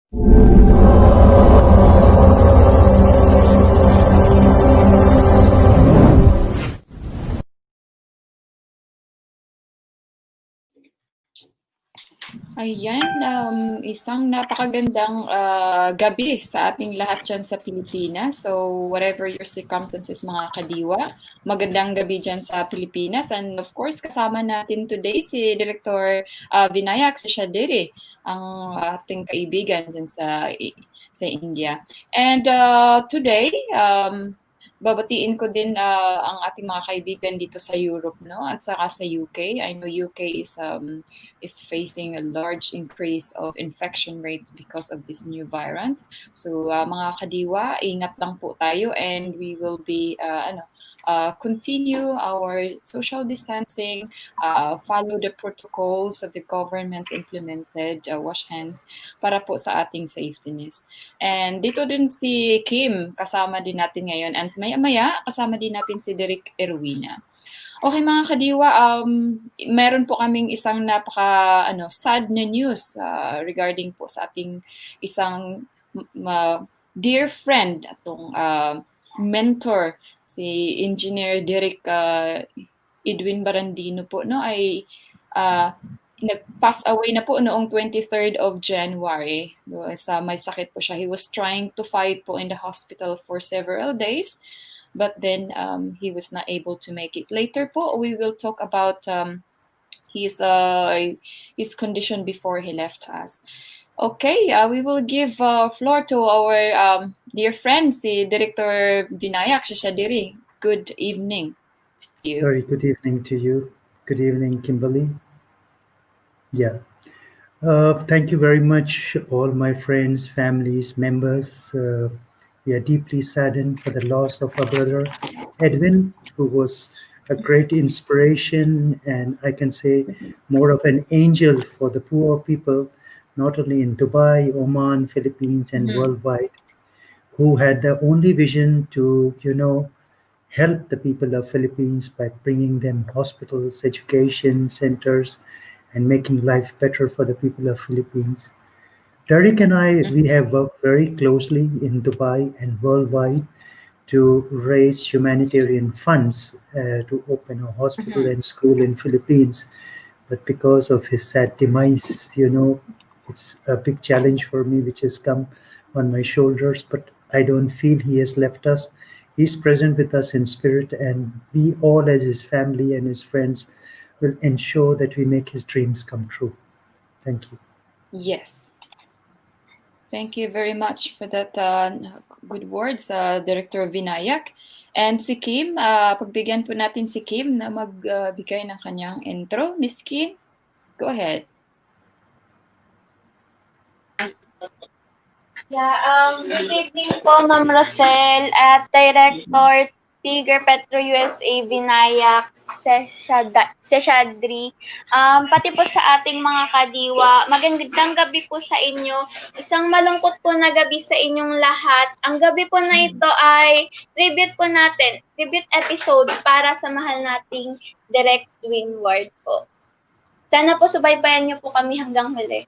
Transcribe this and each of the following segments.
Ayan, isang napakagandang gabi sa ating lahat dyan sa Pilipinas. So, whatever your circumstances, mga kadiwa, magandang gabi dyan sa Pilipinas. And of course, kasama natin today si Director Vinayak Seshadiri, ang ating kaibigan dyan sa India. And today, babatiin ko din ang ating mga kaibigan dito sa Europe, no, at saka sa UK. I know UK is facing a large increase of infection rates because of this new variant. So mga kadiwa, ingat lang po tayo, and we will be continue our social distancing, follow the protocols of the governments implemented, wash hands para po sa ating safetyness. And dito din si Kim, kasama din natin ngayon. And maya-maya, kasama din natin si Direk Erwina. Okay mga kadiwa, meron po kaming isang sad na news regarding po sa ating isang dear friend, atong mentor, si Engineer Direk Dwin Barandino po, no, ay nag-pass away na po noong 23rd of January. Sa may sakit po siya. He was trying to fight po in the hospital for several days, but then he was not able to make it. Later po, we will talk about his condition before he left us. Okay, we will give floor to our dear friend, si Director Vinayak Seshadiri. Good evening to you. Very good evening to you. Good evening, Kimberly. Yeah. Thank you very much, all my friends, families, members. We are deeply saddened for the loss of our brother, Edwin, who was a great inspiration and I can say more of an angel for the poor people, not only in Dubai, Oman, Philippines, and worldwide, who had the only vision to, help the people of Philippines by bringing them hospitals, education centers, and making life better for the people of Philippines. Derek and I, we have worked very closely in Dubai and worldwide to raise humanitarian funds to open a hospital and school in Philippines. But because of his sad demise, it's a big challenge for me, which has come on my shoulders. But I don't feel he has left us. He's present with us in spirit, and we all, as his family and his friends, will ensure that we make his dreams come true. Thank you. Yes. Thank you very much for that good words, Director Vinayak. And si Kim, pagbigyan po natin si Kim na magbigay ng kanyang intro. Miss Kim, go ahead. Yeah, good evening po, Ma'am Rosel at Director Tiger Petro USA Vinayak Seshadri. Pati po sa ating mga kadiwa, magandang gabi po sa inyo. Isang malungkot po na gabi sa inyong lahat. Ang gabi po na ito ay tribute episode para sa mahal nating Direk Dwinward po. Sana po subaybayan niyo po kami hanggang huli.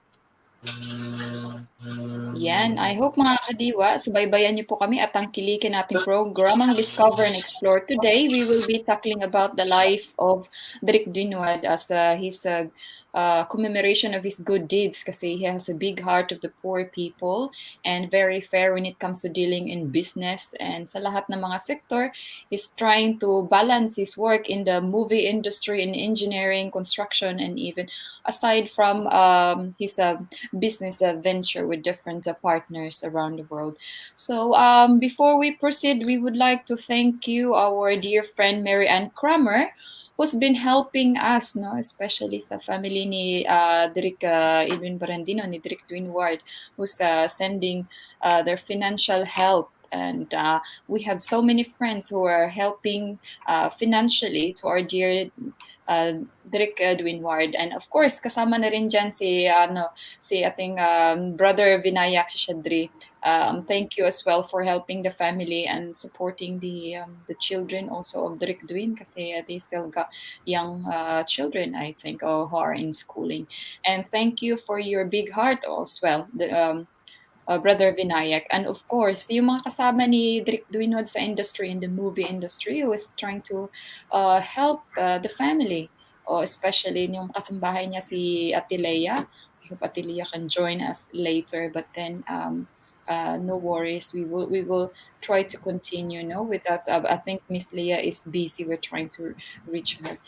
Yan. I hope mga kadiwa, subaybayan niyo po kami at tangkilikin nating programang Discover and Explore. Today, we will be tackling about the life of Direk Dwinward as his commemoration of his good deeds, kasi he has a big heart of the poor people and very fair when it comes to dealing in business and sa lahat ng mga sector. He's trying to balance his work in the movie industry, in engineering, construction, and even aside from his business venture with different partners around the world. So before we proceed, we would like to thank you, our dear friend Mary Ann Kramer, who's been helping us, no, especially sa family ni Direk Dwin Barandino, ni Direk Dwinward, who's sending their financial help. And we have so many friends who are helping financially to our dear Direk Dwinward. And of course, kasama na rin dyan si ating brother Vinayak Seshadri. Thank you as well for helping the family and supporting the children also of Direk Dwin, kasi they still got young children, I think, who are in schooling. And thank you for your big heart as well. Brother Vinayak. And of course, yung mga kasama ni Direk Dwinward sa industry, in the movie industry, who is trying to help the family. O especially yung kasambahay niya si Atileya. I hope Atileya can join us later. But then, no worries. We will try to continue. No, without. I think Miss Leah is busy. We're trying to reach her.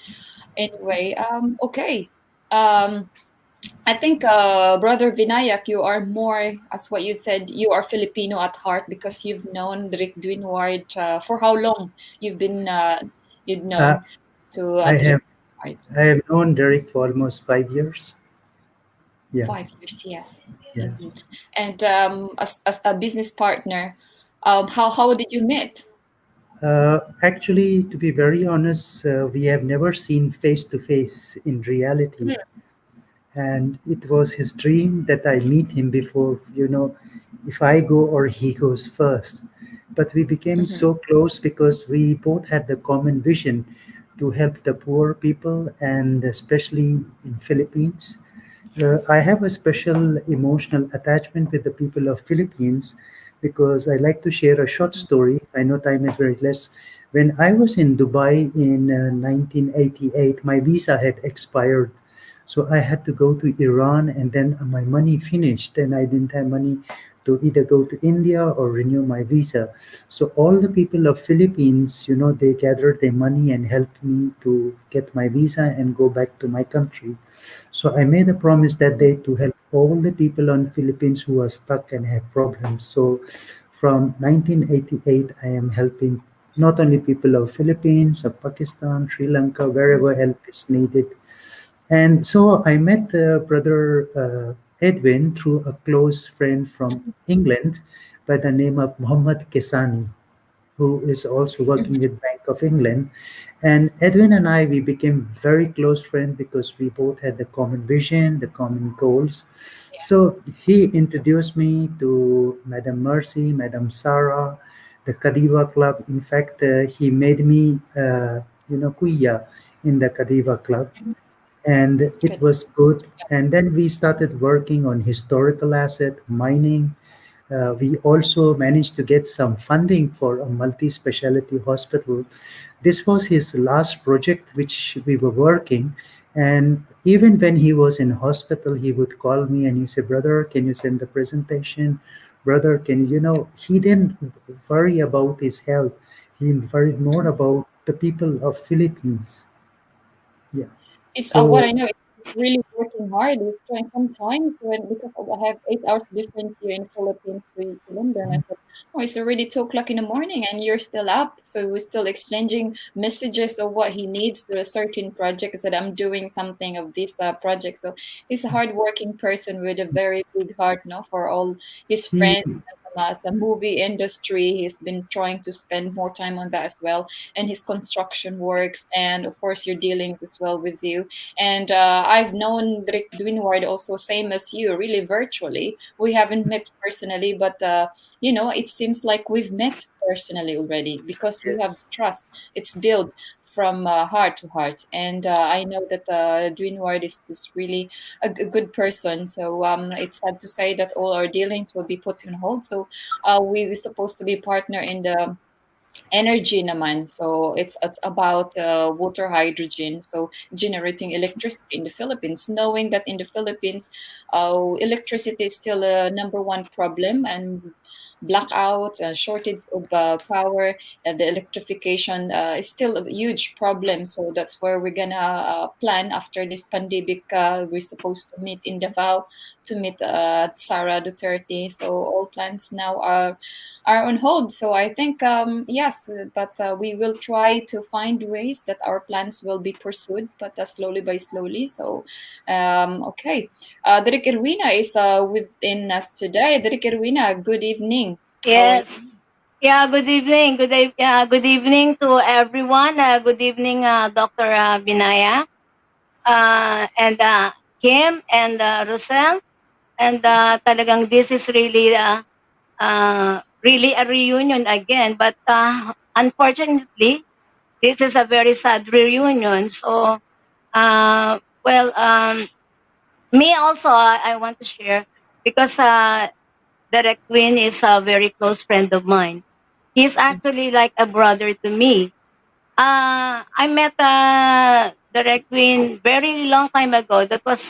Anyway, okay. I think, Brother Vinayak, you are more, as what you said, you are Filipino at heart because you've known Direk Dwinward for how long? You've Uh, known to I Direk have Dwinward? I have known Derek for almost 5 years. Yeah, 5 years, yes. yeah. And as a business partner, how did you meet? Actually, to be very honest, we have never seen face to face in reality. And it was his dream that I meet him before, if I go or he goes first. But we became Mm-hmm. so close because we both had the common vision to help the poor people, and especially in Philippines. I have a special emotional attachment with the people of Philippines because I like to share a short story. I know time is very less. When I was in Dubai in 1988, my visa had expired. So I had to go to Iran, and then my money finished, and I didn't have money to either go to India or renew my visa. So all the people of Philippines, they gathered their money and helped me to get my visa and go back to my country. So I made a promise that day to help all the people on Philippines who are stuck and have problems. So from 1988, I am helping not only people of Philippines, of Pakistan, Sri Lanka, wherever help is needed. And so I met brother Edwin through a close friend from England by the name of Muhammad Kesani, who is also working Mm-hmm. with Bank of England. And Edwin and I, we became very close friends because we both had the common vision, the common goals. So he introduced me to Madam Mercy, Madam Sarah, the Kadiva Club. In fact, he made me, kuya in the Kadiva Club, and it Good. was good. And then we started working on historical asset mining. We also managed to get some funding for a multi-specialty hospital. This was his last project which we were working. And even when he was in hospital, he would call me and he said, brother, can you send the presentation? Brother, he didn't worry about his health. He worried more about the people of Philippines. Yeah. It's what I So know. It's really working hard. It's trying sometimes when because I have 8 hours difference here in the Philippines to London. I said, "Oh, it's already 2 o'clock in the morning, and you're still up." So we're still exchanging messages of what he needs to a certain project. I said, "I'm doing something of this project." So he's a hardworking person with a very big heart, no, for all his he friends. As a movie industry, he's been trying to spend more time on that as well, and his construction works, and of course your dealings as well with you. And I've known Direk Dwinward also, same as you, really virtually. We haven't met personally, but it seems like we've met personally already because we have Yes. trust. It's built from heart to heart, and I know that Dwinward is really a good person. So it's sad to say that all our dealings will be put on hold. So we were supposed to be partner in the energy naman. So it's about water hydrogen. So generating electricity in the Philippines, knowing that in the Philippines, electricity is still a number one problem, and blackouts and shortage of power, the electrification is still a huge problem. So that's where we're gonna plan after this pandemic. We're supposed to meet in Davao to meet Sara Duterte. So all plans now are on hold. So I think yes, but we will try to find ways that our plans will be pursued, but slowly by slowly. So okay, Direk Erwina is within us today. Direk Erwina, good evening. How are you? Yes. Yeah, good evening. Good evening to everyone. Good evening, Dr. Binaya, and Kim and Rosel. And talagang this is really a reunion again. But unfortunately, this is a very sad reunion. So, well, me also, I want to share because Direk Dwin is a very close friend of mine. He's actually like a brother to me. I met Direk Dwin very long time ago. That was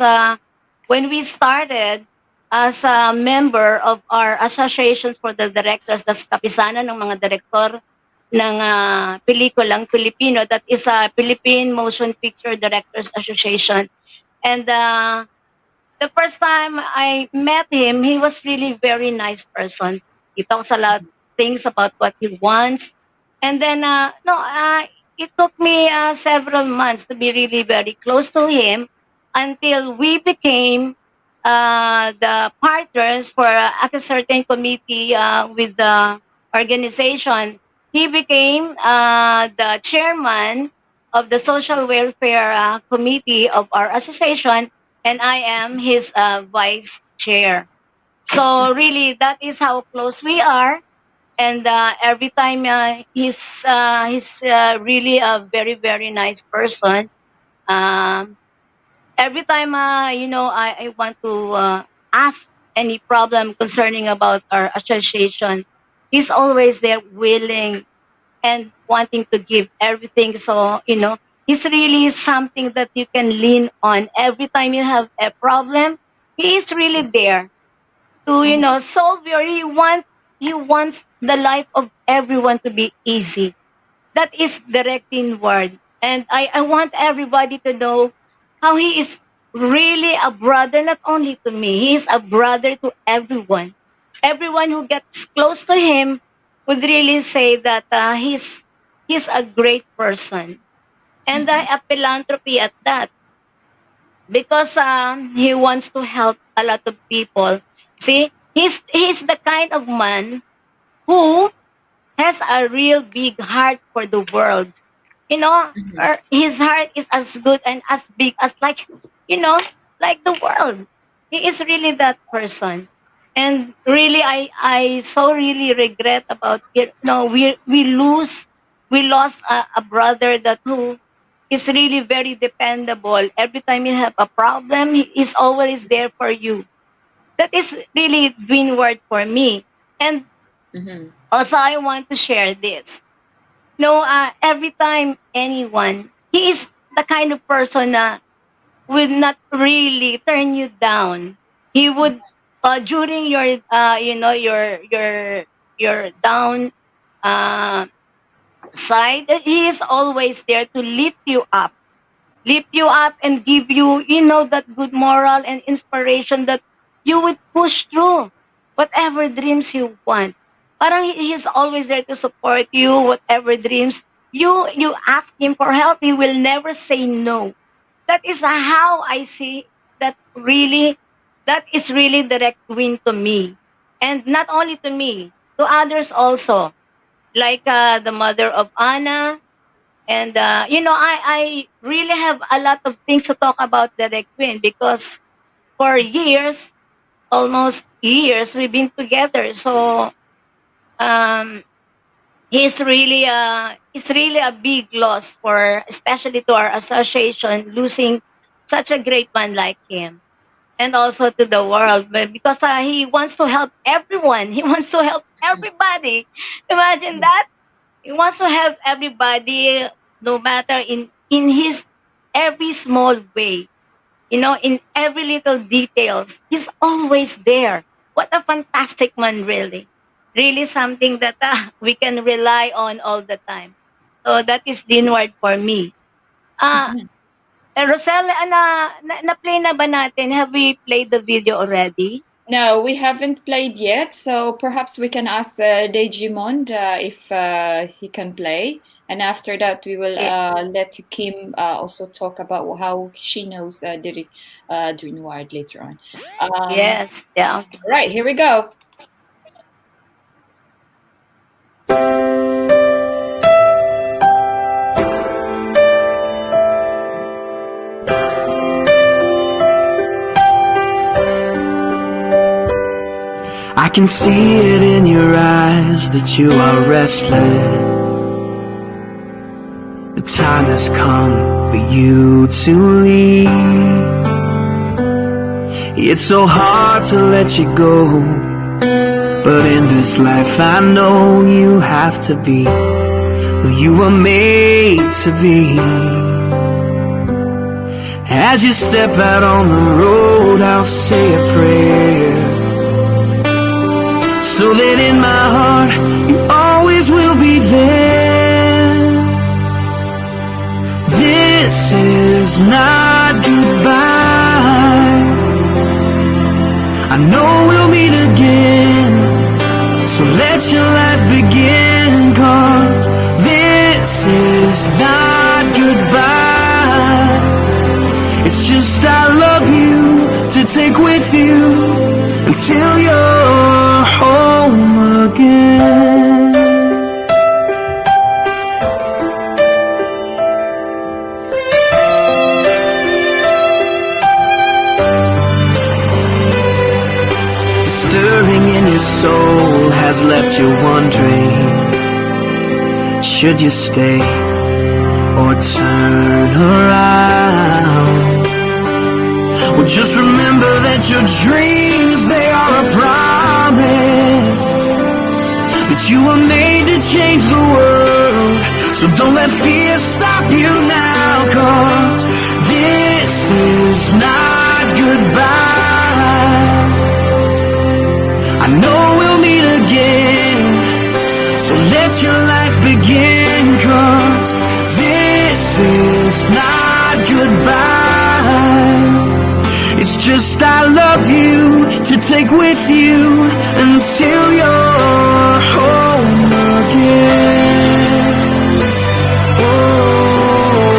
when we started as a member of our associations for the directors, das kapisanan ng mga direktor ng pelikulang Pilipino. That is a Philippine Motion Picture Directors Association. And the first time I met him, he was really very nice person. He talks a lot of things about what he wants. And then, it took me several months to be really very close to him until we became the partners for a certain committee with the organization. He became the chairman of the social welfare committee of our association, and I am his vice chair. So really, that is how close we are. And every time he's really a very, very nice person. Every time, I want to ask any problem concerning about our association, he's always there willing and wanting to give everything. So, he's really something that you can lean on. Every time you have a problem, he is really there to, solve your, he wants the life of everyone to be easy. That is Direk Dwinward. And I want everybody to know how he is really a brother, not only to me, he is a brother to everyone. Everyone who gets close to him would really say that he's a great person. And a philanthropy at that. Because he wants to help a lot of people. See, he's the kind of man who has a real big heart for the world. His heart is as good and as big as like the world. He is really that person. And really, I so really regret about it. No, we lost a brother that who is really very dependable. Every time you have a problem, he is always there for you. That is really Dwinward for me. And also, I want to share this. Every time anyone, he is the kind of person that would not really turn you down. He would, during your, your down side, he is always there to lift you up and give you, that good moral and inspiration that you would push through whatever dreams you want. Parang he's always there to support you, whatever dreams you ask him for help, he will never say no. That is how I see that is really Direk Dwin to me. And not only to me, to others also. Like the mother of Anna. And, I really have a lot of things to talk about Direk Dwin because for years, almost years, we've been together. So, it's really a big loss for, especially to our association, losing such a great man like him. And also to the world, because he wants to help everyone. He wants to help everybody. Imagine that. He wants to help everybody, no matter in his every small way. In every little details. He's always there. What a fantastic man, really. Really something that we can rely on all the time. So that is Dwinward for me. Rosel, na-play na ba natin? Have we played the video already? No, we haven't played yet. So perhaps we can ask Digimond if he can play. And after that, we will let Kim also talk about how she knows Direk Dwinward later on. Yes, yeah. All right, here we go. I can see it in your eyes that you are restless. The time has come for you to leave. It's so hard to let you go, But in this life I know you have to be who you were made to be. As you step out on the road, I'll say a prayer, so that in my heart you always will be there. This is not goodbye. I know we'll meet again, so let your life begin, 'cause this is not goodbye. It's just I love you to take with you until you're home again. The stirring in your soul has left you wondering, should you stay or turn around? Well, just remember that your dreams, they are a promise, that you were made to change the world. So don't let fear stop you now, 'cause this is not goodbye. I know we'll meet again, so let your life begin, 'cause this is not goodbye. It's just I love you to take with you until you're home again. Oh,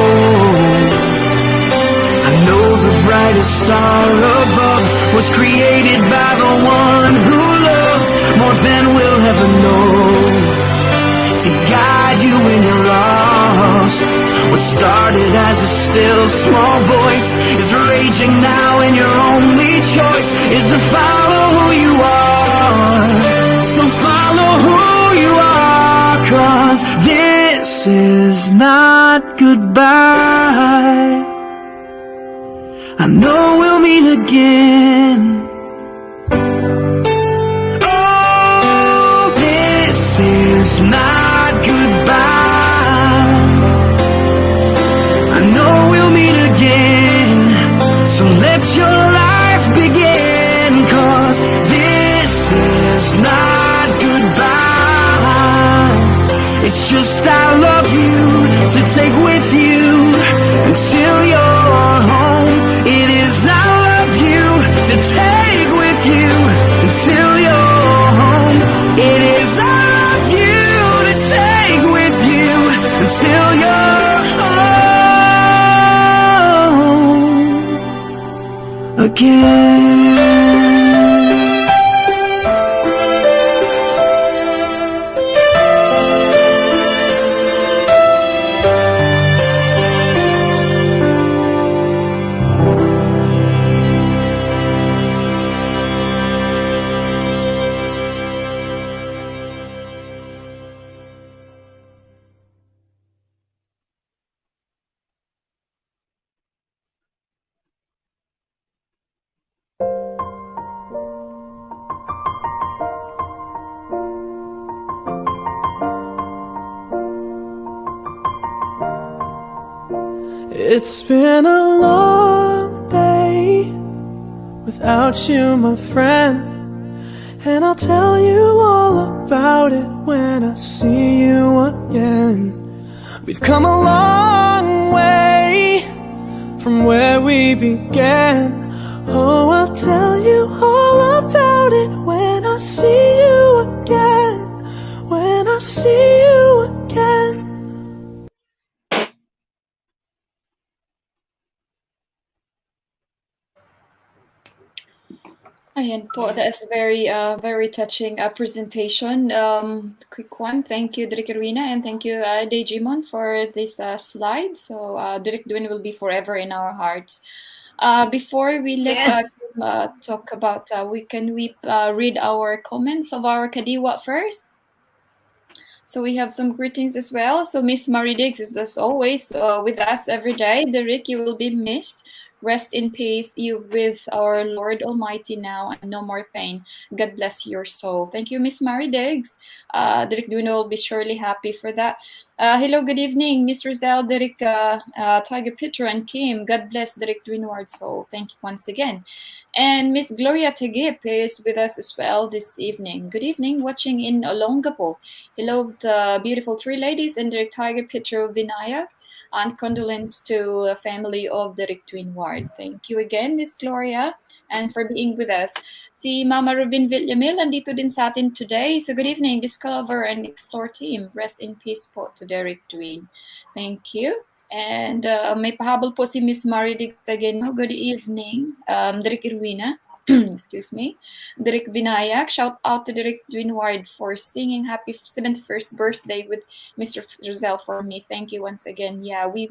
I know the brightest star above was created by the one who loved more than we'll ever know, to guide you when you're lost. What started as a still small voice is raging now, and your only choice is to follow who you are. So follow who you are, 'cause this is not goodbye. I know we'll meet again. Oh, this is not goodbye. I know we'll meet again, so let your life begin, 'cause this is not goodbye. It's just I love you to take with you until you're home. It is I love you to take with you until you're home. It is I love you to take with you until you're home again. It's been a long day without you, my friend, and I'll tell you all about it when I see you again. We've come a long way from where we began. Oh, I'll tell you all about it when I see you again, when I see you again. Ayan po, that is very touching presentation. Quick one. Thank you, Direk Dwin, and thank you, Digimon, for this slide. So Direk Dwin will be forever in our hearts. Before we let talk about, we read our comments of our Kadiwa first. So we have some greetings as well. So Miss Marie Diggs is as always with us every day. Direk, you will be missed. Rest in peace. You with our Lord Almighty now, and no more pain. God bless your soul. Thank you, Miss Mary Diggs. Direk Dwin will be surely happy for that. Hello, good evening, Miss Rizal, Direk, Tiger Peter, and Kim. God bless Direk Dwinward's soul. Thank you once again. And Miss Gloria Tegip is with us as well this evening. Good evening, watching in Olongapo. Hello, the beautiful three ladies and Direk Tiger Peter Vinayak. And condolence to the family of Direk Dwinward. Thank you again, Miss Gloria, and for being with us. Si Mama Rubin Villamil andito din sa atin today. So good evening, Discover and Explore team. Rest in peace po to Direk Dwin. Thank you. And may pahabol po si Miss Maridig Sageno. Good evening, Direk Irwina. Excuse me. Direk Vinayak. Shout out to Direk Dwinward for singing happy 71st birthday with Mr. Rizal for me. Thank you once again. Yeah, we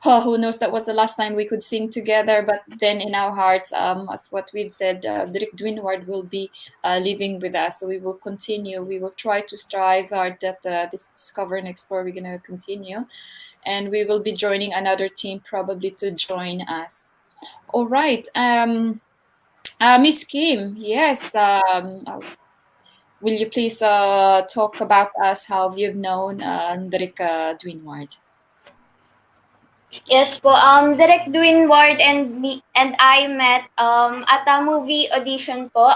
who knows, that was the last time we could sing together, but then in our hearts, as what we've said, Direk Dwinward will be living with us, so we will continue. We will try to strive hard that this Discover and Explore, we're going to continue, and we will be joining another team probably to join us. All right, Miss Kim, yes, will you please talk about us how you've known Direk Dwinward? Yes po, Direk Dwinward and I met at a movie audition po.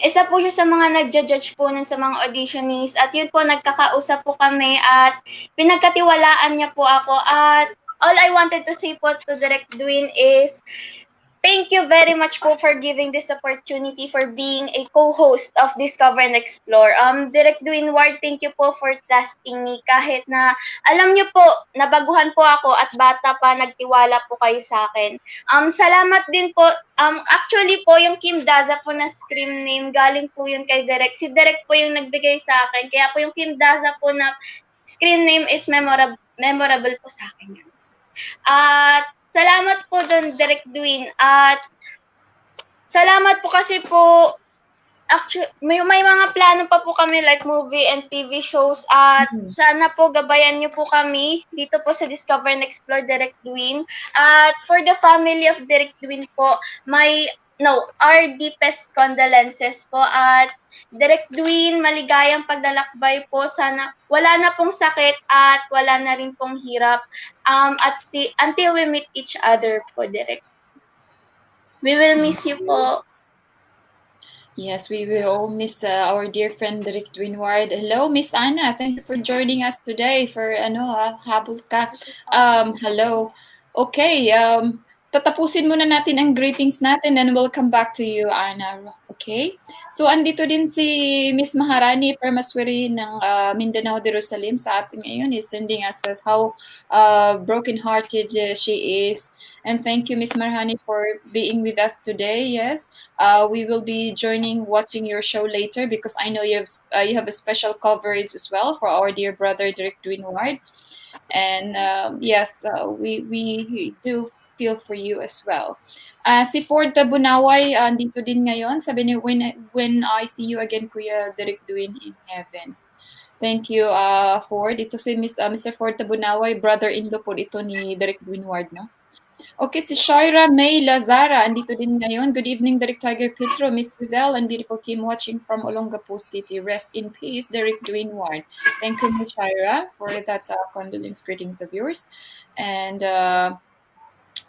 Isa po siya sa mga nagja-judge po nun sa mga auditionees, at yun po, nagkakausap po kami at pinagkatiwalaan niya po ako, at all I wanted to say po to Direk Dwin is thank you very much po for giving this opportunity, for being a co-host of Discover and Explore. Direk Dwinward, thank you po for trusting me, kahit na alam niyo po, nabaguhan po ako at bata pa, nagtiwala po kayo sa akin. Salamat din po. Actually po, yung Kim Daza po na screen name, galing po yun kay Direk. Si Direk po yung nagbigay sa akin. Kaya po yung Kim Daza po na screen name is memorable po sa akin. At salamat po doon, Direk Dwin. At salamat po kasi po, actually, may mga plano pa po kami like movie and TV shows. At sana po gabayan niyo po kami dito po sa Discover and Explore, Direk Dwin. At for the family of Direk Dwin po, our deepest condolences po. At Direk Dwin, maligayang paglalakbay po. Sana wala na pong sakit at wala na rin pong hirap. Until we meet each other po, Direk. We will miss you po. Yes, we will all miss our dear friend Direk Dwinward. Hello, Miss Anna. Thank you for joining us today for habol ka. Hello. Okay, tatapusin muna natin ang greetings natin and we'll come back to you, Anna. Okay? So, andito din si Miss Maharani Permaswari ng Mindanao, Jerusalem sa atin ngayon. Is sending us how broken-hearted she is. And thank you, Miss Maharani, for being with us today. Yes, we will be watching your show later because I know you have a special coverage as well for our dear brother, Direk Dwinward. And yes, we do feel for you as well. Si Ford Tabunaway, dito din ngayon. Sabi niya, when I see you again, Kuya Direk Dwin in heaven. Thank you, Ford. Ito si Mr. Ford Tabunaway, brother-in-law po ito ni Direk Dwinward, no? Okay, si Shaira May Lazara, andito din ngayon. Good evening, Direk Tiger Petro, Miss Rizal, and beautiful Kim watching from Olongapo City. Rest in peace, Direk Dwinward. Thank you, Miss Shaira, for that condolence greetings of yours. And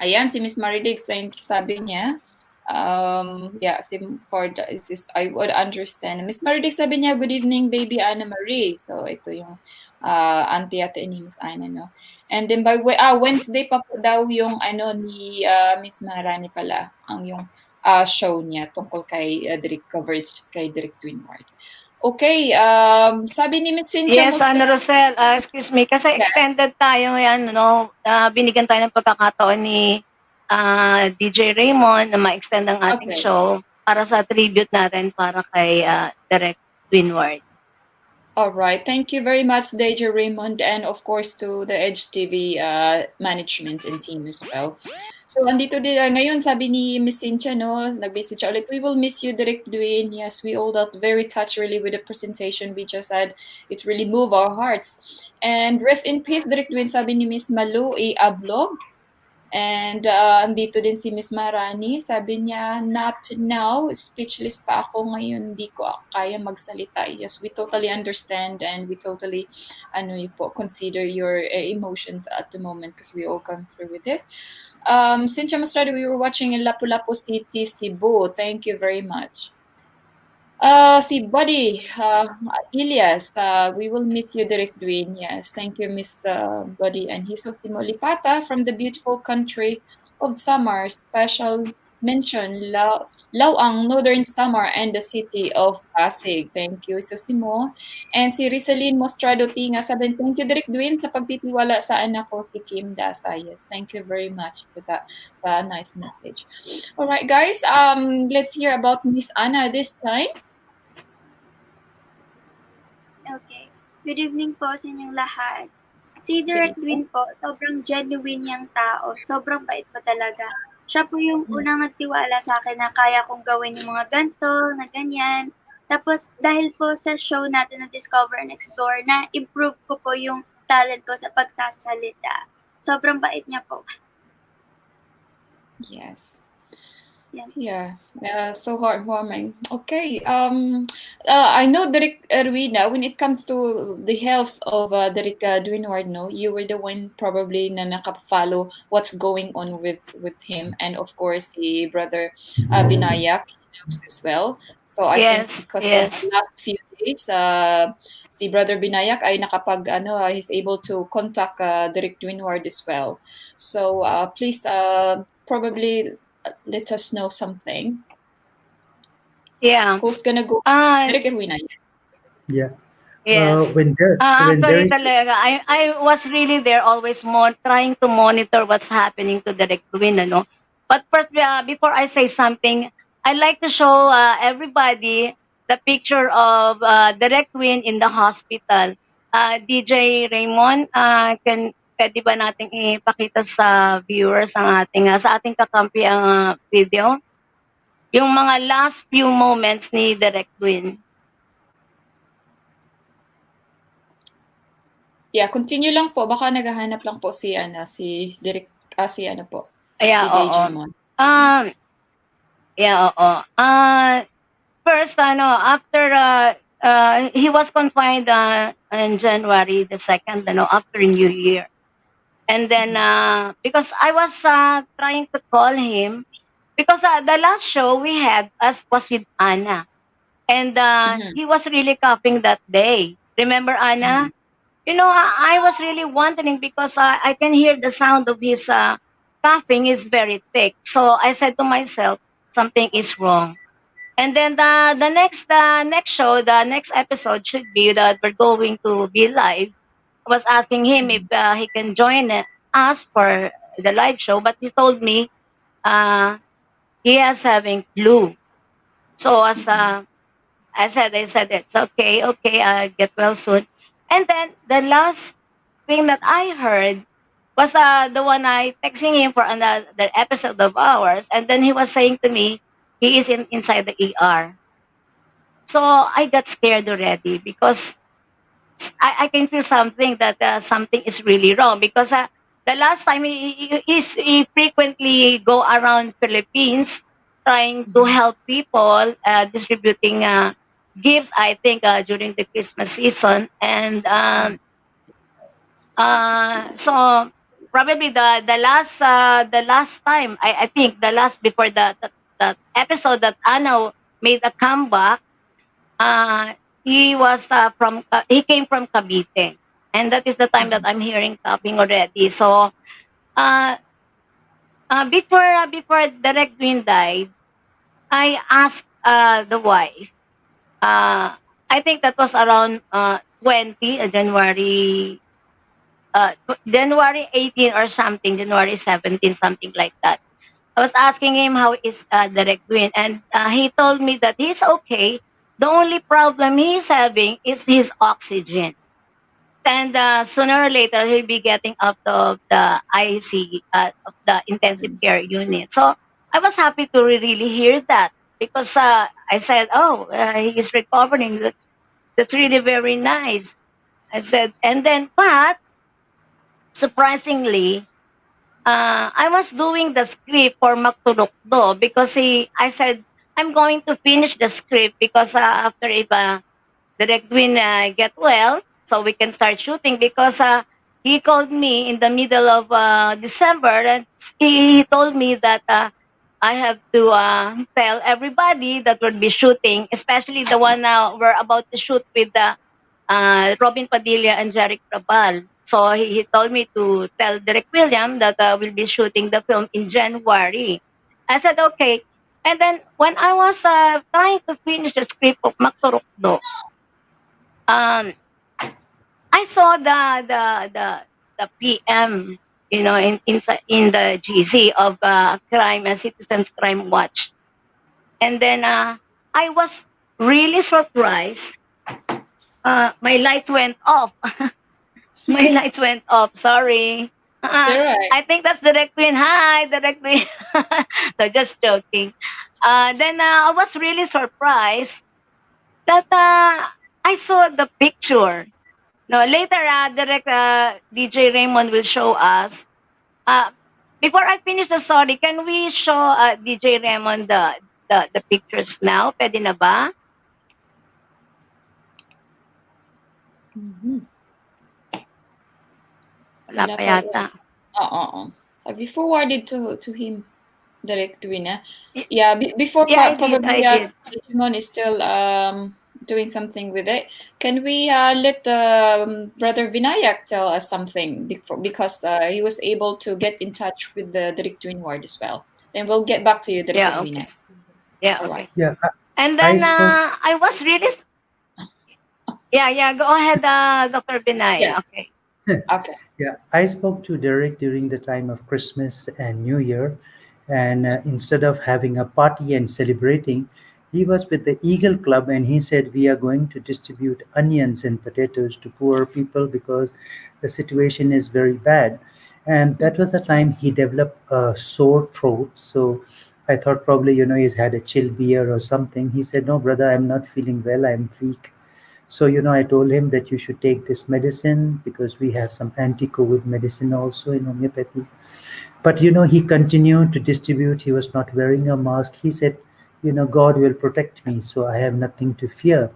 ayan, si Miss Maridig, sabi niya, si Ford, I would understand. Miss Maridig, sabi niya, good evening, baby Anna Marie. So, ito yung auntie ate ni Miss Anna, no? And then by Wednesday pa po daw yung ni Miss Maharani pala, ang yung show niya tungkol kay Direk coverage kay Direk Dwinward. Okay, sabi ni Miss Cynthia. Yes, Rosel, excuse me, kasi extended tayo ngayon, no? Binigyan tayo ng pagkakataon ni DJ Raymond na ma-extend ang ating show para sa tribute natin para kay Direk Dwinward. All right. Thank you very much, DJ Raymond, and of course to the Edge TV management and team as well. So, andito din ngayon, sabi ni Miss Cynthia, no, nag-message ulit, we will miss you, Direk Dwin. Yes, we all got very touched really with the presentation we just had. It really moved our hearts. And rest in peace, Direk Dwin, sabi ni Miss Malu Ablog. And andito din si Miss Marani, sabi niya, not now, speechless pa ako ngayon, hindi ko kaya magsalita. Yes, we totally understand and we totally consider your emotions at the moment because we all come through with this. Cynthia Mastrada, we were watching in Lapu-Lapu City, Cebu. Thank you very much. Si Buddy, Ilias, we will miss you, Direk Dwin. Yes, thank you, Mr. Buddy. And Hiso Simolipata from the beautiful country of Samar. Special mention, Lawang, Northern Samar, and the city of Pasig. Thank you, Hiso Simo. And si Rizaline Mostrado Tinga, sabi, thank you, Direk Dwin, sa pagtitiwala sa anak ko, si Kim Dasa. Yes, thank you very much for that. Sa nice message. All right, guys, let's hear about Miss Anna this time. Okay. Good evening po sa inyong lahat. Si Direk Dwin po, sobrang genuine niyang tao. Sobrang bait po talaga. Siya po yung unang nagtiwala sa akin na kaya kong gawin yung mga ganito, na ganyan. Tapos, dahil po sa show natin na Discover and Explore, na-improve ko po yung talent ko sa pagsasalita. Sobrang bait niya po. Yes. Yeah. So heartwarming. Okay. I know Direk Erwina, when it comes to the health of Direk Dwinward, no, you were the one probably na nakafollow what's going on with him, and of course the brother Binayak knows as well. So I think because of the last few days, si brother Binayak ay he's able to contact Direk Dwinward as well. So please probably let us know something. Yeah. Who's gonna go? Direk Erwina. Yeah. Yes. Actually, talaga, I was really there always trying to monitor what's happening to Direk Dwin, ano. But first, before I say something, I'd like to show everybody the picture of Direk Dwin in the hospital. DJ Raymond, pwede ba nating ipakita sa viewers sa ating kakampi ang video? Yung mga last few moments ni Direk Dwin. Yeah, continue lang po. Baka naghahanap lang po si Direk, si po. Yeah, si Digimon. First, after he was confined on January the 2nd, after New Year. And then, because I was trying to call him, because the last show we had was with Anna. And he was really coughing that day. Remember, Anna? You know, I was really wondering because I can hear the sound of his coughing is very thick. So I said to myself, something is wrong. And then the next show, the next episode should be that we're going to be live. I was asking him if he can join us for the live show, but he told me he is having flu. So as I said it's okay, get well soon. And then the last thing that I heard was the one I texting him for another episode of ours, and then he was saying to me he is inside the ER. So I got scared already because I can feel something that something is really wrong because the last time he frequently go around Philippines trying to help people, distributing gifts, I think, during the Christmas season. And so probably the last time, I think the last before the episode that Anna made a comeback, he came from Cavite, and that is the time that I'm hearing coughing already. So before Direk Dwin died, I asked the wife. I think that was around 20 January 18 or something, January 17, something like that. I was asking him how is Direk Dwin, and he told me that he's okay. The only problem he's having is his oxygen. And sooner or later, he'll be getting out of the IC, of the intensive care unit. So I was happy to really hear that because I said, he's recovering. That's really very nice. I said, and then, but surprisingly, I was doing the script for Magtulokdo because I said I'm going to finish the script because after if Direk Dwin get well, so we can start shooting because he called me in the middle of December and he told me that I have to tell everybody that we'll be shooting, especially the one we're about to shoot with Robin Padilla and Jeric Rabal. So he told me to tell Derek William that we'll be shooting the film in January. I said, okay. And then when I was trying to finish the script of Makturukdo, um, I saw the PM, in the GC of crime, Citizens Crime Watch, and then I was really surprised. My lights went off. My lights went off. Sorry. Direk. I think that's Direk Dwin. Hi, Direk Dwin. So just joking. Then I was really surprised that I saw the picture. No, later, DJ Raymond will show us. Before I finish the story, can we show DJ Raymond the pictures now? Pwede na ba? Mhm. Wala Wala pa pa yata. Oo. Have you forwarded to him, Direk Dwin? Yeah, before Yeah, I did. probably I did. Digimon is still doing something with it. Can we let Brother Vinayak tell us something because he was able to get in touch with the Direk Dwinward as well. Then we'll get back to you, Direk Yeah, Dwin. okay. Yeah, All okay. right. Yeah, And I then spoke. I was really. Yeah. Go ahead, Dr. Binay. Yeah. Okay. Okay. Yeah, I spoke to Derek during the time of Christmas and New Year, and instead of having a party and celebrating, he was with the Eagle Club, and he said we are going to distribute onions and potatoes to poor people because the situation is very bad. And that was the time he developed a sore throat. So I thought probably he's had a chill beer or something. He said, "No, brother, I'm not feeling well. I'm weak." So, I told him that you should take this medicine because we have some anti COVID medicine also in homeopathy. But, he continued to distribute. He was not wearing a mask. He said, God will protect me, so I have nothing to fear.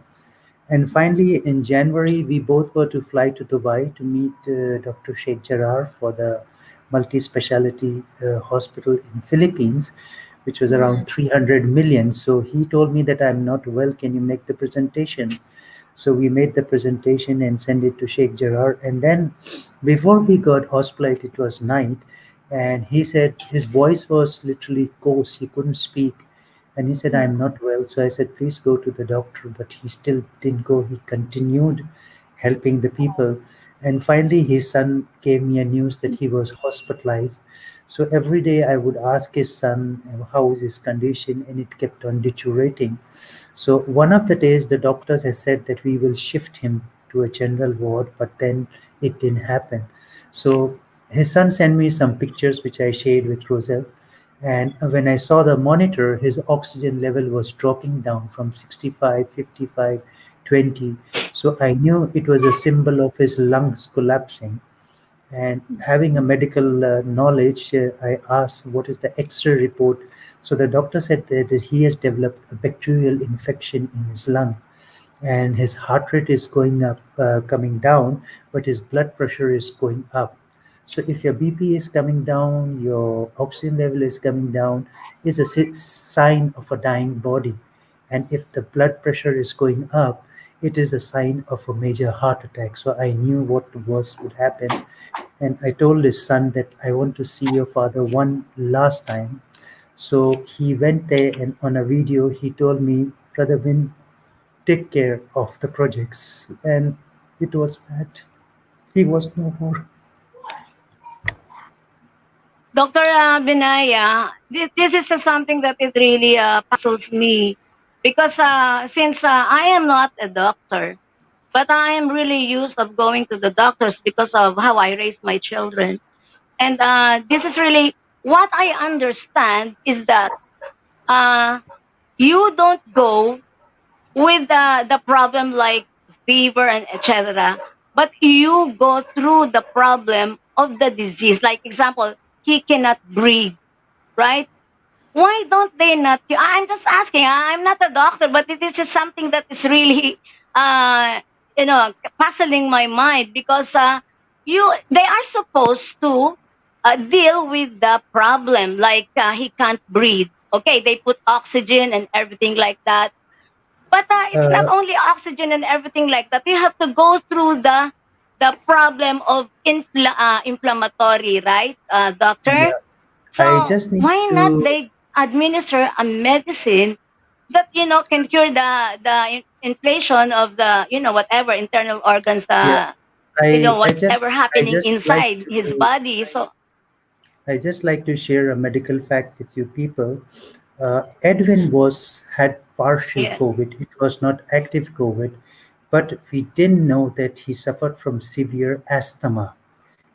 And finally, in January, we both were to fly to Dubai to meet Dr. Sheikh Jarrah for the multi-speciality hospital in Philippines, which was around 300 million. So he told me that I'm not well. Can you make the presentation? So we made the presentation and sent it to Sheikh Jarrah. And then before we got hospitalized, it was night. And he said his voice was literally coarse. He couldn't speak. And he said, I'm not well. So I said, please go to the doctor. But he still didn't go. He continued helping the people. And finally, his son gave me a news that he was hospitalized. So every day I would ask his son, how is his condition? And it kept on deteriorating. So one of the days, the doctors had said that we will shift him to a general ward, but then it didn't happen. So his son sent me some pictures, which I shared with Roselle. And when I saw the monitor, his oxygen level was dropping down from 65, 55, 20. So I knew it was a symbol of his lungs collapsing. And having a medical knowledge, I asked what is the X-ray report. So the doctor said that he has developed a bacterial infection in his lung, and his heart rate is going up, coming down, but his blood pressure is going up. So if your BP is coming down, your oxygen level is coming down, is a sign of a dying body. And if the blood pressure is going up, it is a sign of a major heart attack. So I knew what the worst would happen. And I told his son that I want to see your father one last time. So he went there, and on a video, he told me, Brother Vin, take care of the projects. And it was bad. He was no more. Dr. Binaya, this is something that it really puzzles me because since I am not a doctor, but I am really used of going to the doctors because of how I raised my children. And this is really what I understand is that you don't go with the problem like fever and etc. But you go through the problem of the disease. Like example, he cannot breathe, right? Why don't they not? I'm just asking. I'm not a doctor, but it is just something that is really, uh, puzzling my mind because they are supposed to deal with the problem, like he can't breathe. Okay, they put oxygen and everything like that, but it's not only oxygen and everything like that. You have to go through the problem of inflammatory, right, doctor? Yeah, So I just need why not to. they administer a medicine that can cure the inflation of the whatever internal organs, Yeah, I just whatever I happening just like inside his to body. So I just like to share a medical fact with you people. Edwin was had partial yeah, COVID. It was not active COVID, but we didn't know that he suffered from severe asthma.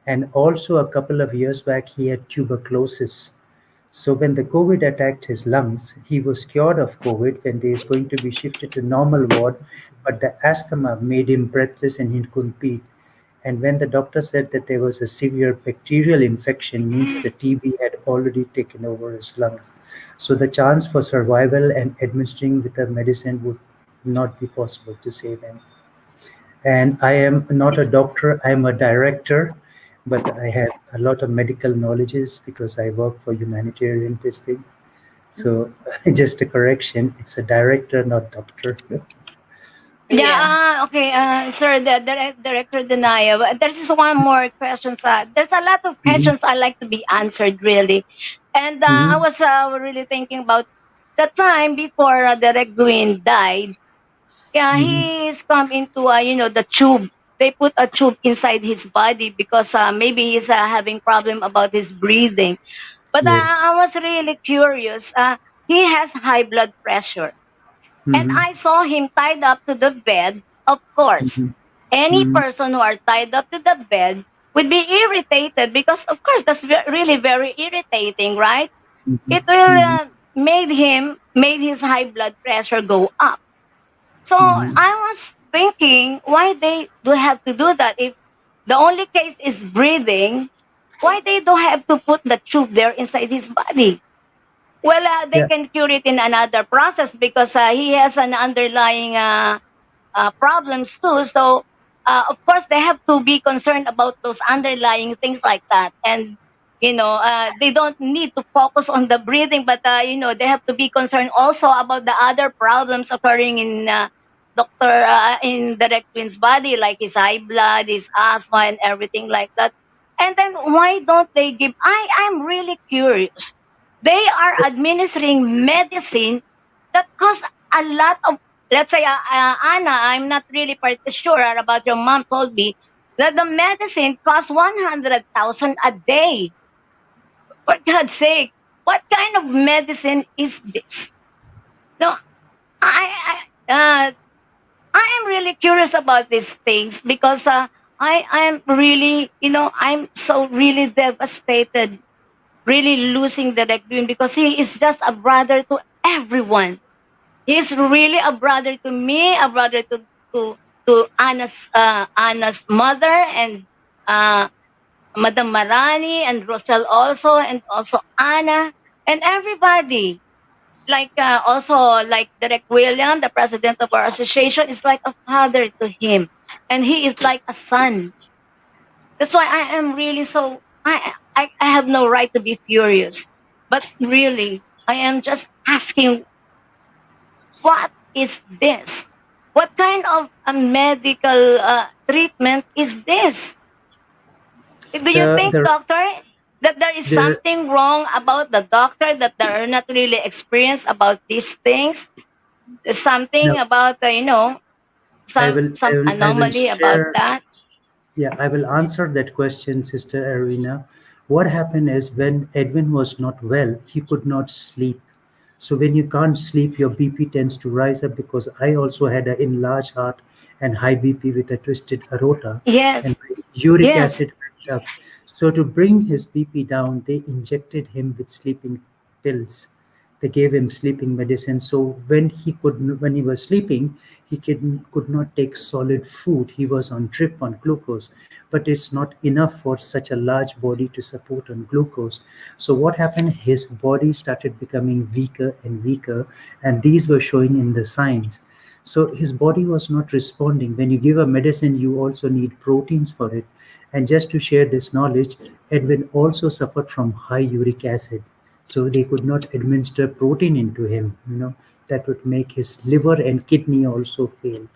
And also a couple of years back, he had tuberculosis. So when the COVID attacked his lungs, he was cured of COVID when he was going to be shifted to normal ward, but the asthma made him breathless and he couldn't breathe. And when the doctor said that there was a severe bacterial infection, means the TB had already taken over his lungs. So the chance for survival and administering with a medicine would not be possible to save him. And I am not a doctor, I'm a director, but I have a lot of medical knowledges because I work for humanitarian testing. So just a correction, it's a director, not doctor. Yeah. okay, sir, the director Denaya. There's just one more question. There's a lot of Mhm, questions I like to be answered, really. And I mhm, was really thinking about the time before Direk Dwin died. Yeah, mhm. he's come into the tube. They put a tube inside his body because maybe he's having problem about his breathing. But Yes. I was really curious. He has high blood pressure, and Mhm, I saw him tied up to the bed. Of course, mhm, any mhm, person who are tied up to the bed would be irritated because, of course, that's really very irritating, right? mhm, It will mhm, made his high blood pressure go up. So mhm. I was thinking, why they do have to do that? If the only case is breathing, why they don't have to put the tube there inside his body? Well, they Yeah, can cure it in another process because he has an underlying problems too. So, of course, they have to be concerned about those underlying things like that. And, they don't need to focus on the breathing, but, they have to be concerned also about the other problems occurring in Direk Twin's body, like his high blood, his asthma, and everything like that. And then why don't they give? I'm really curious. They are administering medicine that costs a lot of, let's say, Anna, I'm not really pretty sure about your mom told me that the medicine costs 100,000 a day. For God's sake, what kind of medicine is this? No, I am really curious about these things because I'm really, I'm so really devastated, really losing the Dwin because he is just a brother to everyone. He's really a brother to me, a brother to Anna's mother and uh, Madam Marani and Rosel also, and also Anna and everybody. Like also like Derek William, the president of our association, is like a father to him, and he is like a son. That's why I am really so I have no right to be furious, but really I am just asking, what is this? What kind of a medical treatment is this? Do you the think, the doctor, that there is the something wrong about the doctor, that they are not really experienced about these things? There's something no, about, I some will I some will I will anomaly about share. that? Yeah, I will answer that question, Sister Arena. What happened is when Edwin was not well, he could not sleep. So when you can't sleep, your BP tends to rise up because I also had an enlarged heart and high BP with a twisted aorta, Yes, and my uric yes. acid went up. So to bring his BP down, they injected him with sleeping pills. They gave him sleeping medicine. So when he was sleeping, he could not take solid food. He was on drip on glucose, but it's not enough for such a large body to support on glucose. So what happened? His body started becoming weaker and weaker, and these were showing in the signs. So his body was not responding. When you give a medicine, you also need proteins for it. And just to share this knowledge, Edwin also suffered from high uric acid. So they could not administer protein into him. That would make his liver and kidney also fail.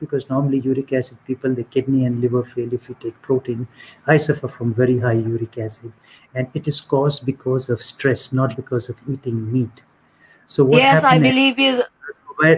Because normally uric acid people, the kidney and liver fail if you take protein. I suffer from very high uric acid. And it is caused because of stress, not because of eating meat. So what Yes, I happened is, believe you.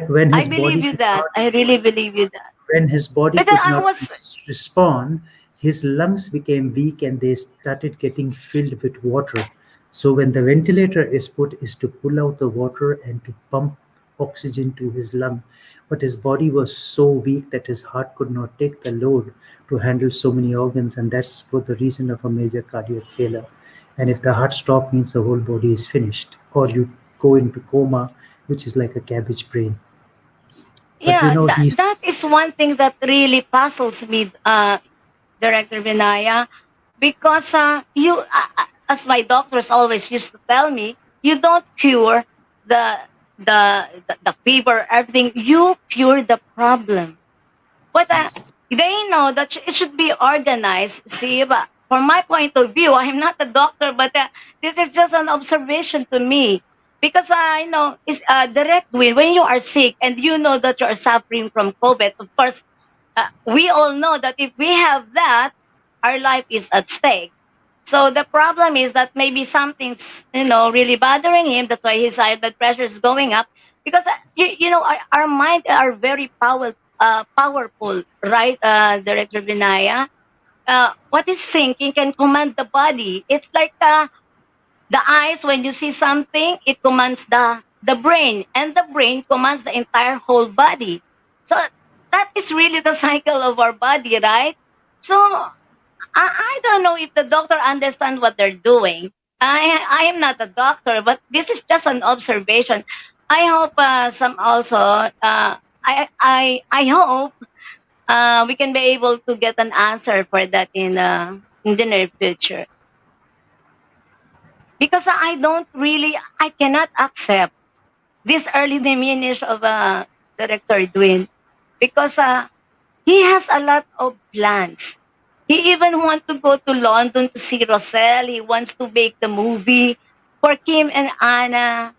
when I his believe body you could that. not I really believe you that. when his body But could I not was, respond, his lungs became weak and they started getting filled with water. So when the ventilator is put, is to pull out the water and to pump oxygen to his lung. But his body was so weak that his heart could not take the load to handle so many organs, and that's for the reason of a major cardiac failure. And if the heart stop means the whole body is finished, or you go into coma, which is like a cabbage brain. But yeah, that he's is one thing that really puzzles me, Director Vinaya, because as my doctors always used to tell me, you don't cure the the fever, everything. You cure the problem. But they know that it should be organized. See, but from my point of view, I'm not a doctor, but this is just an observation to me. Because I know it's direct way. When you are sick and you know that you are suffering from COVID, of course, we all know that if we have that, our life is at stake. So the problem is that maybe something's really bothering him. That's why his high blood pressure is going up. Because our mind are very powerful, right, Director Vinaya? What is thinking can command the body. It's like the eyes, when you see something, it commands the brain, and the brain commands the entire whole body. So that is really the cycle of our body, right? So I don't know if the doctor understands what they're doing. I am not a doctor, but this is just an observation. I hope some also. I hope we can be able to get an answer for that in the near future. Because I cannot accept this early diminish of Director Dwin, because he has a lot of plans. He even wants to go to London to see Roselle. He wants to make the movie for Kim and Anna.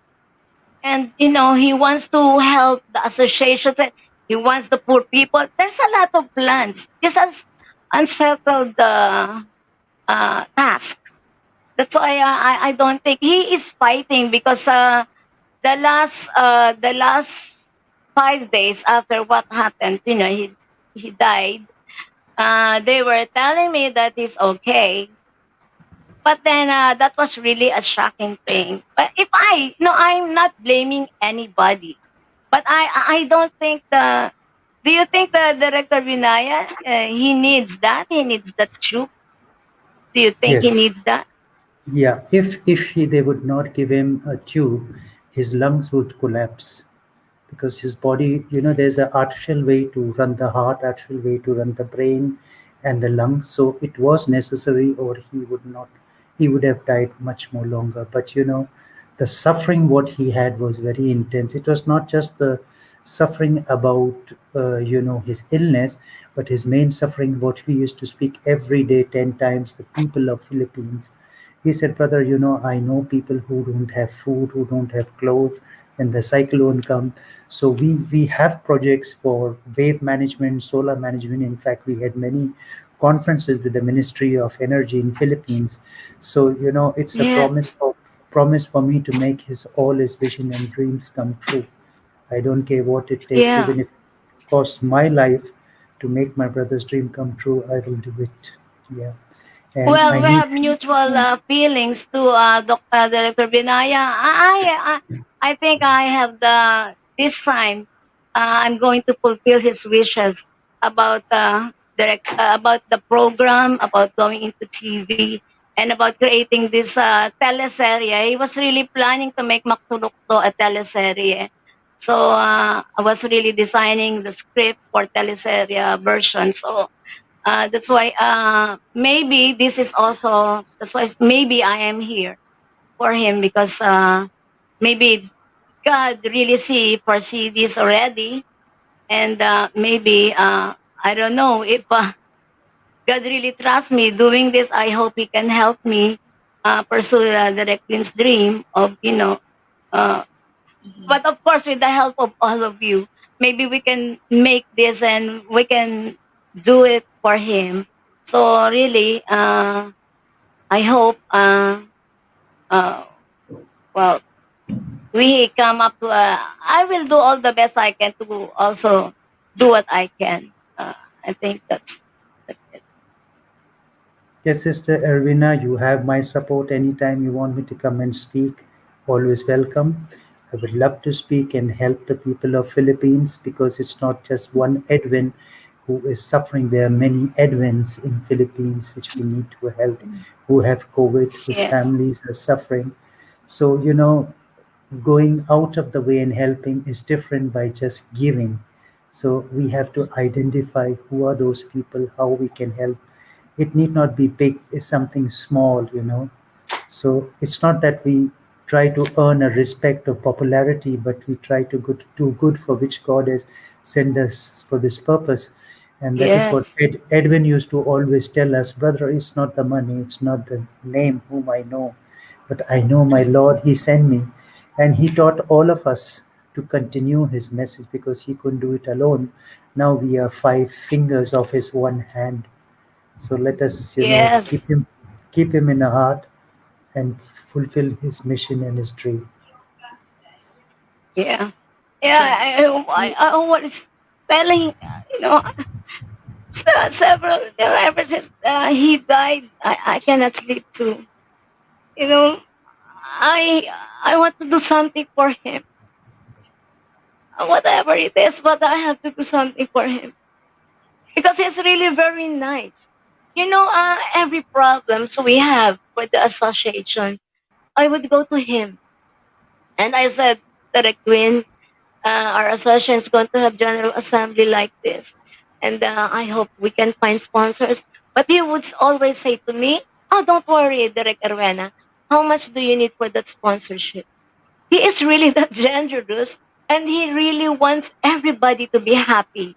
And, he wants to help the associations. He wants the poor people. There's a lot of plans. This has unsettled the task. That's why I don't think he is fighting, because the last 5 days after what happened, he died. They were telling me that he's okay, but then that was really a shocking thing. But if I'm not blaming anybody, but I don't think the. Do you think the Director Vinaya he needs that? He needs that tube. Do you think he yes. needs that? Yeah, if they would not give him a tube, his lungs would collapse, because his body, there's an artificial way to run the heart, artificial way to run the brain and the lungs. So it was necessary, or he would have died much more longer. But the suffering what he had was very intense. It was not just the suffering about his illness, but his main suffering, what we used to speak every day 10 times, the people of Philippines. He said, brother, I know people who don't have food, who don't have clothes, when the cyclone come. So we have projects for wave management, solar management. In fact, we had many conferences with the Ministry of Energy in Philippines. So it's a Yes. promise for me to make all his vision and dreams come true. I don't care what it takes, Yeah. even if it costs my life to make my brother's dream come true. I will do it. Yeah. And Well, I we need. have mutual feelings to Director Binaya. I think I have this time. I'm going to fulfill his wishes about about the program, about going into TV. and about creating this teleserye. He was really planning to make Maktulukto a teleserye. So I was really designing the script for teleserye version. So that's why maybe this is also, that's why maybe I am here for him, because maybe God really foresee this already. And maybe, I don't know if God really trusts me doing this. I hope He can help me pursue Direk Dwin's dream of, uh, but of course, with the help of all of you, maybe we can make this and we can do it for him. So really, I hope, well, we come up to I will do all the best I can to also do what I can. I think that's it. Yes, Sister Ervina, you have my support anytime you want me to come and speak. Always welcome. I would love to speak and help the people of Philippines, because it's not just one Edwin who is suffering. There are many Edwins in Philippines which we need to help, who have COVID, whose Yes. families are suffering. So, going out of the way and helping is different by just giving. So we have to identify who are those people, how we can help. It need not be big, it's something small. So it's not that we try to earn a respect or popularity, but we try to do good for which God has sent us for this purpose. And that is what Yes. Edwin used to always tell us, brother, it's not the money, it's not the name whom I know, but I know my Lord, He sent me. And He taught all of us to continue His message, because He couldn't do it alone. Now we are 5 fingers of His one hand. So let us, Yes. keep him in our heart and fulfill his mission and his dream. Yeah. Yes. Yeah. I was telling, several, ever since he died, I cannot sleep too. I want to do something for him. Whatever it is, but I have to do something for him, because he's really very nice. Every problems we have with the association, I would go to him, and I said, Direk Dwin, our association is going to have general assembly like this, and I hope we can find sponsors. But he would always say to me, "Oh, don't worry, Direk Erwena. How much do you need for that sponsorship?" He is really that generous, and he really wants everybody to be happy.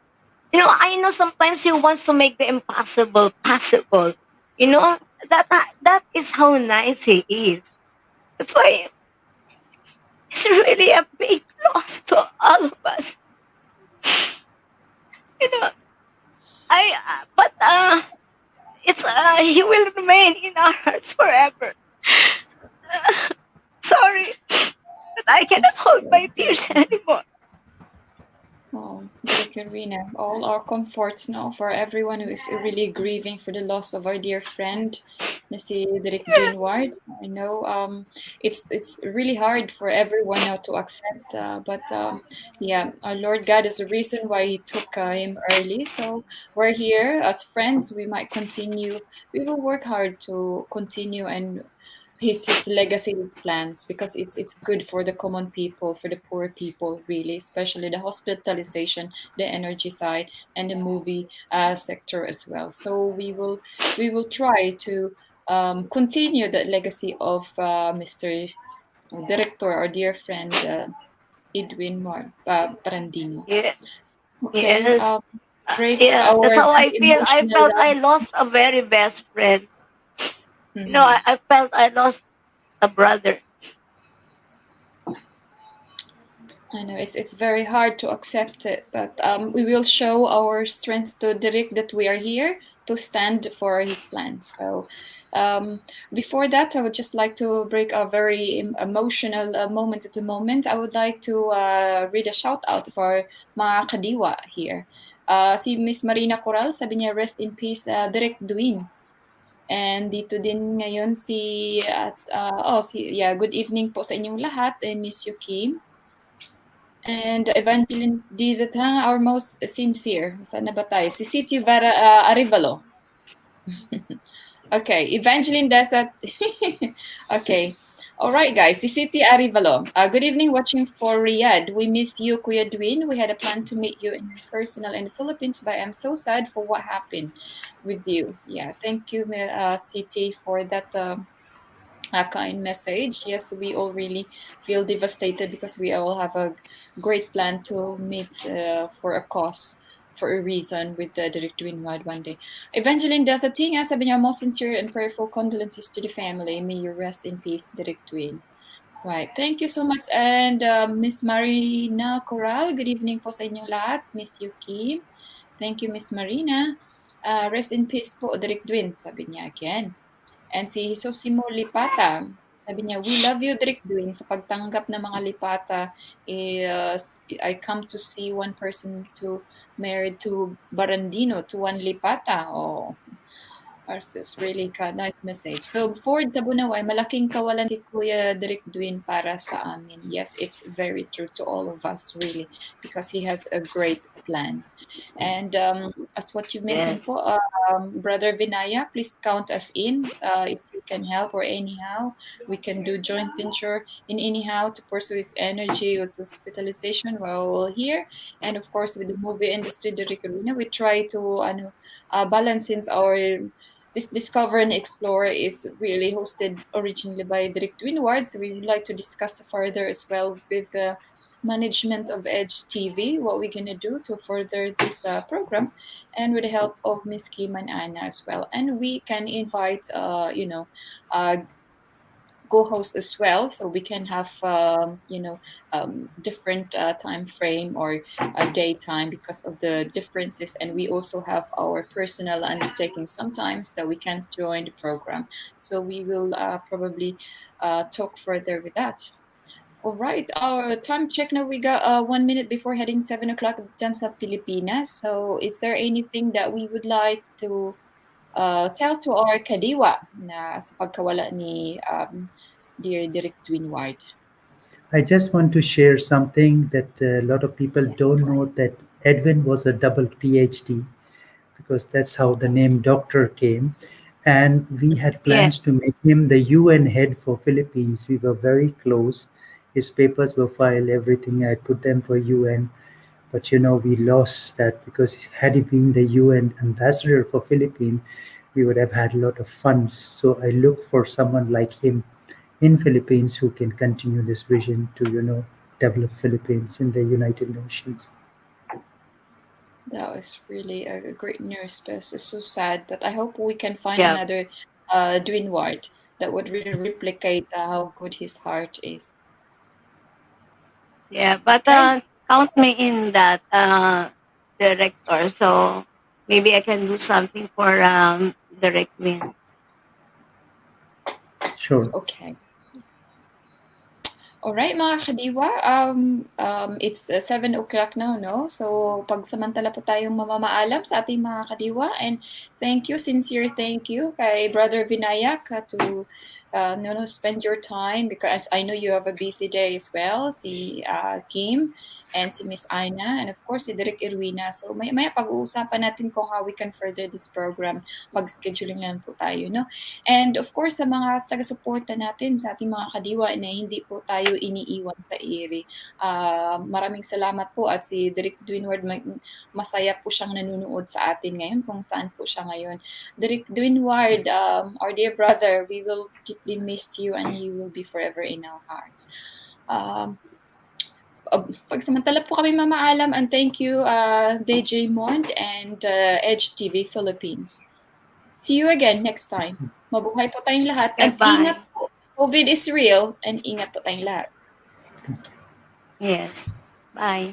I know sometimes he wants to make the impossible possible. That is how nice he is. That's why it's really a big loss to all of us. You know, but it's he will remain in our hearts forever. Sorry, but I cannot hold my tears anymore. Oh, Direk Ervina, all our comforts now for everyone who is really grieving for the loss of our dear friend, si Direk Dwinward. I know it's really hard for everyone now to accept, but yeah, our Lord God is the reason why He took him early. So we're here as friends. We might continue. We will work hard to continue and his legacy, his plans, because it's good for the common people, for the poor people, really, especially the hospitalization, the energy side, and the movie sector as well. So we will try to continue the legacy of Mr. Director, our dear friend Edwin Barandino. Yeah. Okay. Yes. Great. Yeah, that's Our how I very feel. I emotional. felt I lost a very best friend. I felt I lost a brother. I know it's very hard to accept it, but we will show our strength to Direk that we are here to stand for his plans. So before that, I would just like to break a very emotional moment at the moment. I would like to read a shout out of our mga kadiwa here. Si Miss Marina Coral, sabi niya, rest in peace, Direk Dwin. And dito din ngayon good evening po sa inyong lahat. I miss you, Kim. And Evangeline Dizatang, our most sincere. Saan na ba tayo? Si Siti Arivalo. Okay, Evangeline Desat. Okay. All right, guys. Si City Arivalo. Good evening, watching for Riyadh. We miss you, Kuya Dwin. We had a plan to meet you in personal in the Philippines, but I'm so sad for what happened with you. Yeah, thank you, City, for that a kind message. Yes, we all really feel devastated because we all have a great plan to meet for a cause, for a reason with Direk Dwinward one day. Evangeline does a thing, sabi niya, most sincere and prayerful condolences to the family. May you rest in peace, Direk Dwin. Right. Thank you so much. And Miss Marina Coral, good evening po sa inyong lahat. Miss Yuki. Thank you, Miss Marina. Rest in peace po, Direk Dwin, sabi niya again. And si Sosimo Lipata, sabi niya, we love you, Direk Dwin. Sa pagtanggap ng mga Lipata, I come to see one person to married to Barandino, to one Lipata. Oh, Arsus, really nice message. So, for Tabunaway, malaking kawalan si Kuya Direk Dwin para sa amin. Yes, it's very true to all of us, really, because he has a great plan. And as what you mentioned po, Brother Vinaya, please count us in if we can help or anyhow. We can do joint venture in anyhow to pursue his energy, his hospitalization while we're here. And of course, with the movie industry, Direk Arena, we try to balance since our this Discover and Explore is really hosted originally by Direk Dwinward. So we would like to discuss further as well with the management of Edge TV, what we're going to do to further this program, and with the help of Miss Kim and Anna as well. And we can invite, co-host as well, so we can have different time frame or daytime because of the differences, and we also have our personal undertaking sometimes that we can't join the program, so we will probably talk further with that. All right, our time check now, we got 1 minute before heading 7 o'clock dyan sa Pilipinas. So is there anything that we would like to tell to our kadiwa na sa pagkawala ni dear Direk Dwinward? I just want to share something that a lot of people don't know, that Edwin was a double PhD, because that's how the name doctor came. And we had plans to make him the UN head for Philippines. We were very close. His papers were filed, everything. I put them for UN. But we lost that, because had he been the UN ambassador for Philippines, we would have had a lot of funds. So I look for someone like him in Philippines who can continue this vision to, develop Philippines in the United Nations. That was really a great news, but it's so sad. But I hope we can find another Dwinward that would really replicate how good his heart is. Yeah, but count me in that, director. So maybe I can do something for Direk Dwin. Sure. Okay. Alright, mga kadiwa, it's 7 o'clock now, no? So, pagsamantala po tayong mamamaalam sa ating mga kadiwa. And thank you, sincere thank you kay Brother Vinayak to spend your time, because I know you have a busy day as well, si Kim and si Miss Aina, and of course si Direk Irwina. So maya pag-uusapan natin kung how we can further this program. Mag-scheduling lang po tayo, no? And of course sa mga taga-suporta natin, sa ating mga kadiwa na hindi po tayo iniiwan sa ere. Maraming salamat po, at si Direk Dwinward, masaya po siyang nanonood sa atin ngayon kung saan po siya ngayon. Direk Dwinward, our dear brother, we will deeply miss you, and you will be forever in our hearts. Pagsamantala po kami mamaalam, and thank you DJ Mond and Edge TV Philippines. See you again next time. Mabuhay po tayong lahat. At ingat po. COVID is real, and ingat po tayong lahat. Yes. Bye.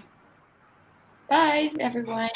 Bye, everyone.